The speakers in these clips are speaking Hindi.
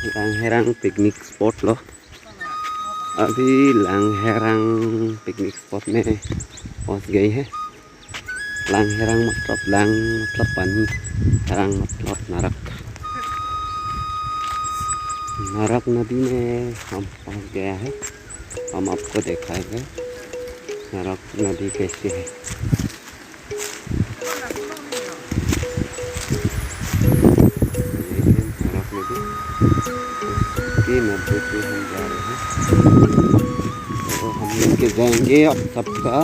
लांगहेरांग पिकनिक स्पॉट लो। अभी लांगहेरांग पिकनिक स्पॉट में पहुंच गई है। लांगहेरांग मतलब लांग मतलब पानी, हेरांग मतलब नरक। नरक नदी में हम पहुंच गया है। हम आपको दिखाएंगे नरक नदी कैसी है। नरक नदी की मध्य से हम जा रहे हैं, तो हम लेके जाएंगे अब सबका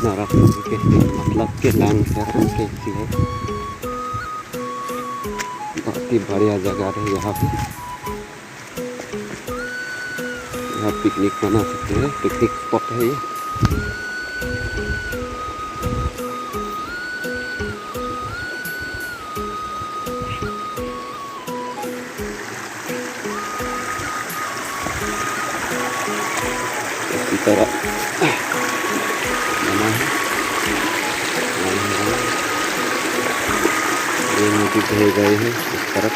नरक नदी कैसी है, मतलब कि लांगहेरांग कैसी है। बहुत ही बढ़िया जगह है यहाँ पे। यहाँ पिकनिक बना सकते हैं, पिकनिक स्पॉट है ये। इसी तरह बना है। ये नदी बह गए हैं इस तरफ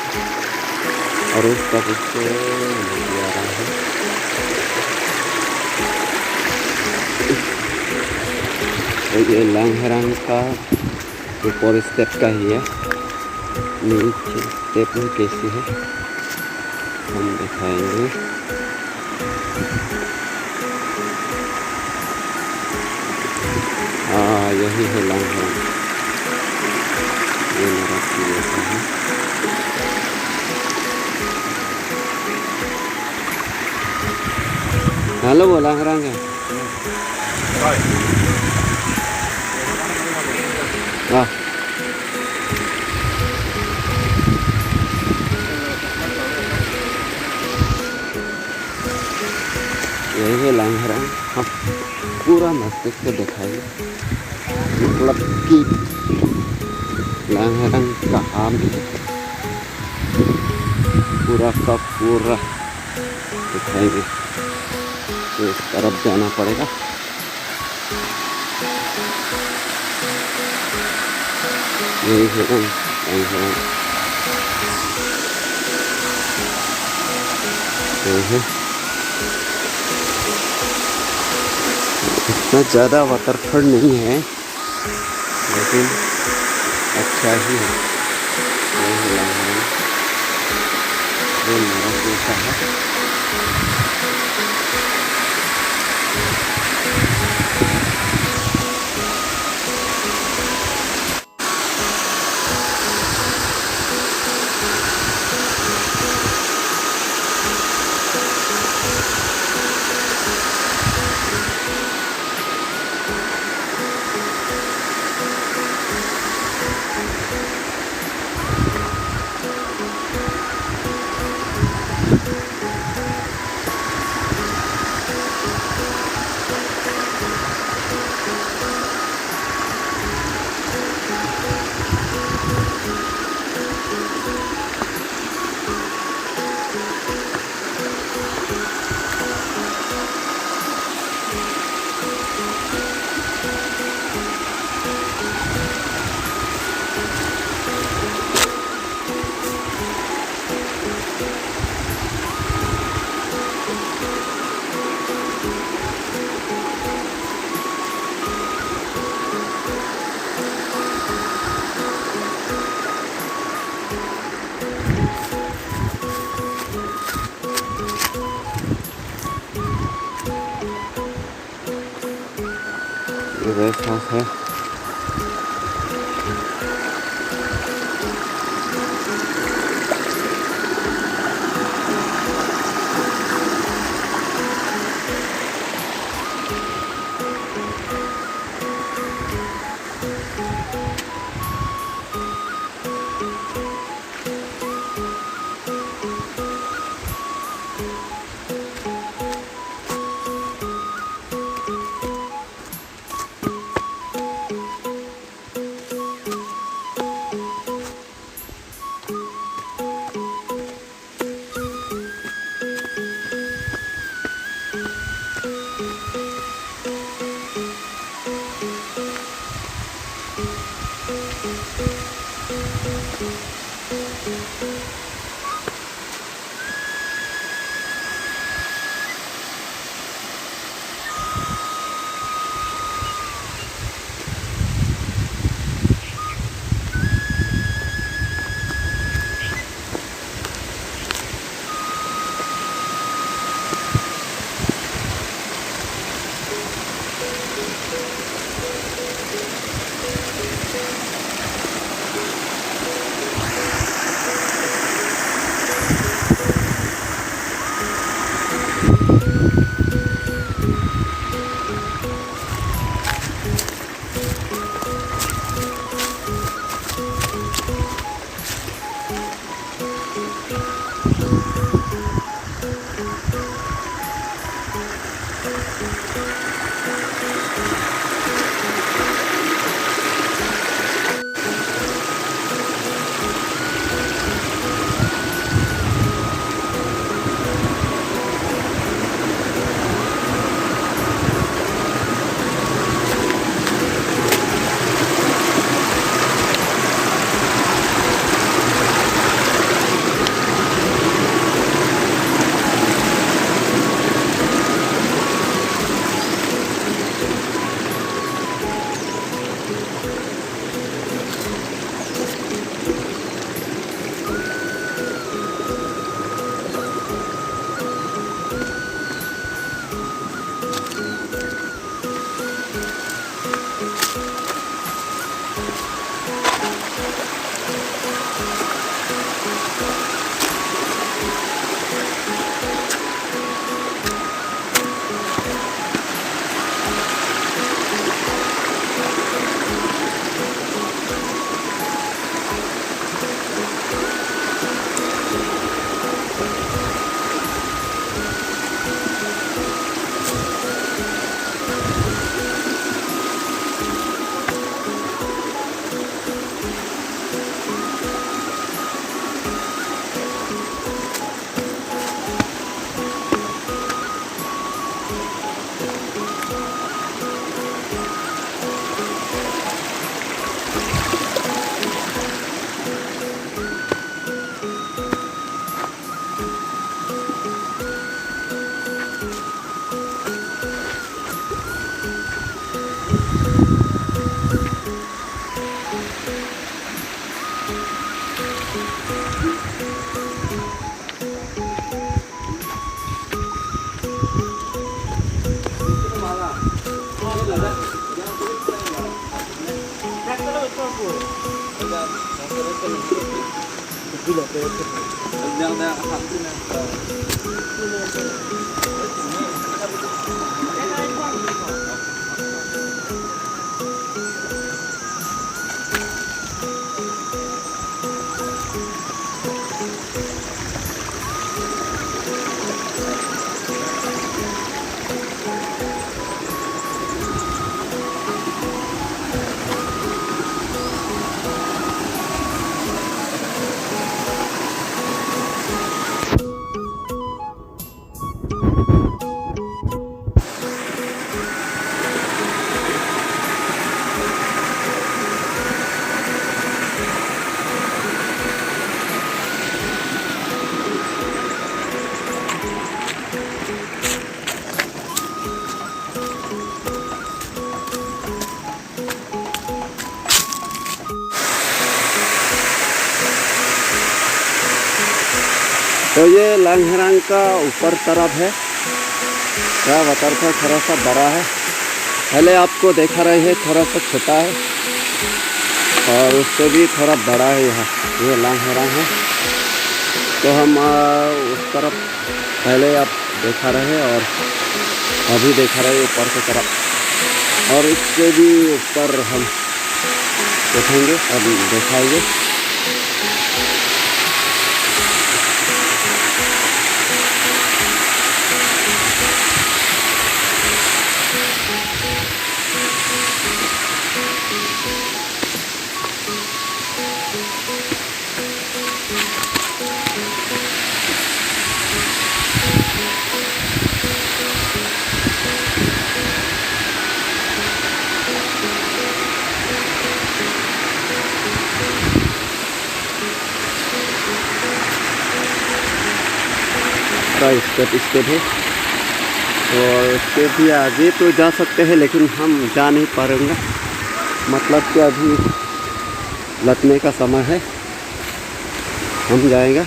और उस तरफ से नदी आ रहा है। तो ये लांगहेरांग का ऊपर स्टेप का ही है, नीचे स्टेप में कैसी है हम दिखाएंगे। हाँ, यही है लांगहेरांग। ये नरक की जैसा है। हेलो, वो लांगहेरांग है। हाँ, यही है लांगहेरांग। हम पूरा नजदीक से दिखाएंगे, मतलब कि लांगहेरांग कहाँ भी पूरा का पूरा दिखाएंगे। तो इस तरफ जाना पड़ेगा। यही है लांगहेरांग। यही है। इतना ज़्यादा वाटरफॉल नहीं है, लेकिन अच्छा ही है। ये है लांगहेरांग, ये नरक जैसा है। ये रेस्ट हाउस है। तो ये लांगहेरांग का ऊपर तरफ है, क्या बता था, थोड़ा सा बड़ा है। पहले आपको देखा रहे हैं थोड़ा सा छोटा है और उससे भी थोड़ा बड़ा है। यहाँ ये लांगहेरांग है। तो हम उस तरफ पहले आप देखा रहे और अभी देखा रहे ऊपर की तरफ, और इससे भी ऊपर हम देखेंगे और दिखाएंगे। पूरा स्टेप स्टेप है। और इसके भी आगे तो जा सकते हैं, लेकिन हम जा नहीं पाएंगे, मतलब कि अभी लटने का समय है, हम जाएंगे।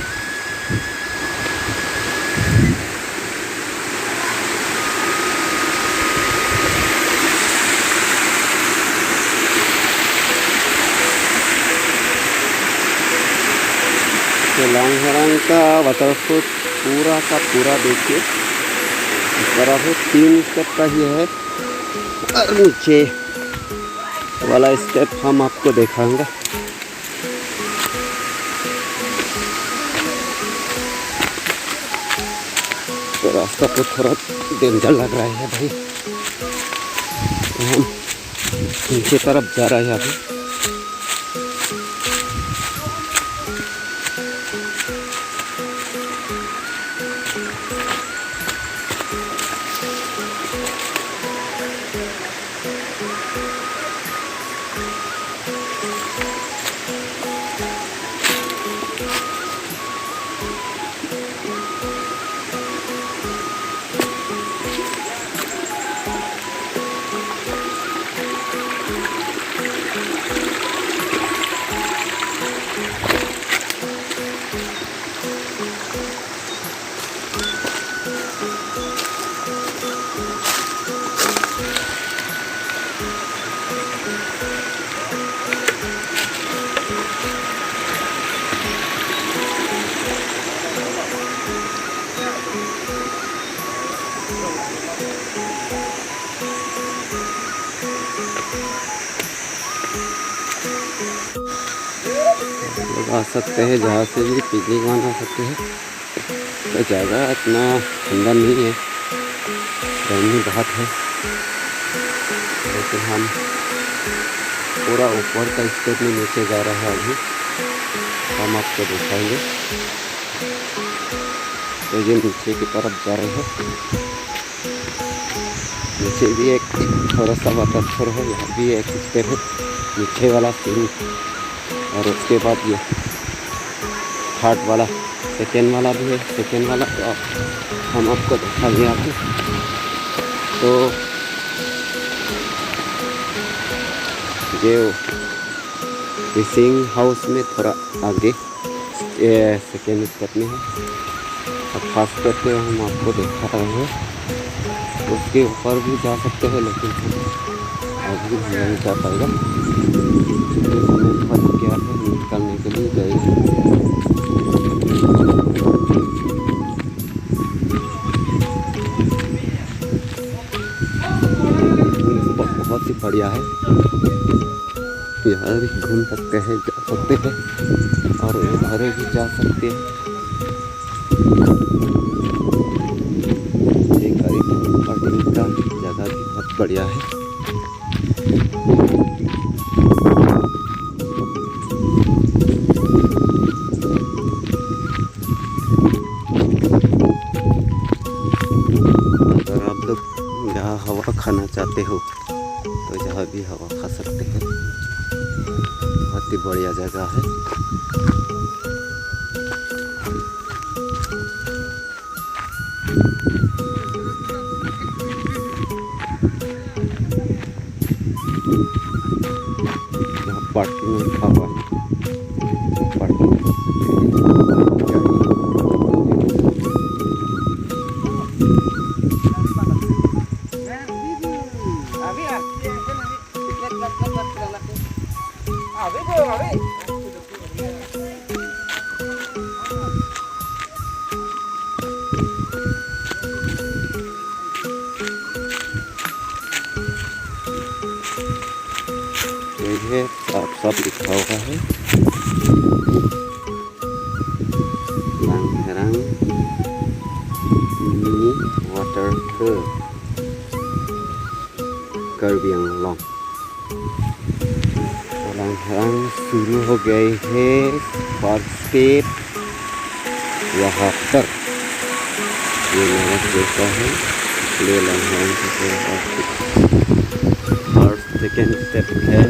तो लांगहरांग का वाटरफॉल पूरा का पूरा देखिए, इस तरफ है 3 स्टेप का ही है, और नीचे वाला स्टेप हम आपको दिखाएंगे। तो रास्ता तो थोड़ा डेंजर लग रहा है भाई, हम नीचे तरफ जा रहे हैं अभी। आ सकते हैं, जहाँ से भी पिकनिक बना सकते हैं। तो जगह इतना सुंदर नहीं है, गर्मी बहुत है, लेकिन हम पूरा ऊपर का स्टेप में नीचे जा रहे हैं। अभी हम आपको दिखाएंगे। तो ये नीचे की तरफ जा रहे हैं, नीचे भी एक थोड़ा सा वाटरफॉल है, यहाँ भी एक स्टेप है नीचे वाला सीढ़ी, और उसके बाद ये थर्ड वाला, सेकेंड वाला भी है, सेकेंड वाला तो हम आपको दिखाएंगे आपको। तो ये फिशिंग हाउस में थोड़ा आगे सेकेंड स्टेप में है, और फर्स्ट स्टेप में हम आपको दिखा रहे हैं। उसके ऊपर भी जा सकते हैं, लेकिन अभी नहीं जा पाएगा, फंस गया है, निकलने के लिए गए। बहुत ही बढ़िया है, यहाँ भी घूम सकते हैं, जा सकते हैं, और उधर भी जा सकते हैं। ये करीब पार्किंग का जगह भी बहुत बढ़िया है। अगर आप लोग यहाँ हवा खाना चाहते हो तो यहाँ भी हवा खा सकते हैं, बहुत ही बढ़िया जगह है। यहाँ पार्किंग लिखा हुआ है, पार्किंग ये साफ लिखा हुआ है, लांगहरांग मिनी वाटरफॉल कार्बी आंगलॉन्ग। लांगहरांग शुरू हो गए हैं फर्स्ट स्टेप यहाँ पर, ये नमक जैसा है, इसलिए लांगहरांग फर्स्ट सेकेंड स्टेप है।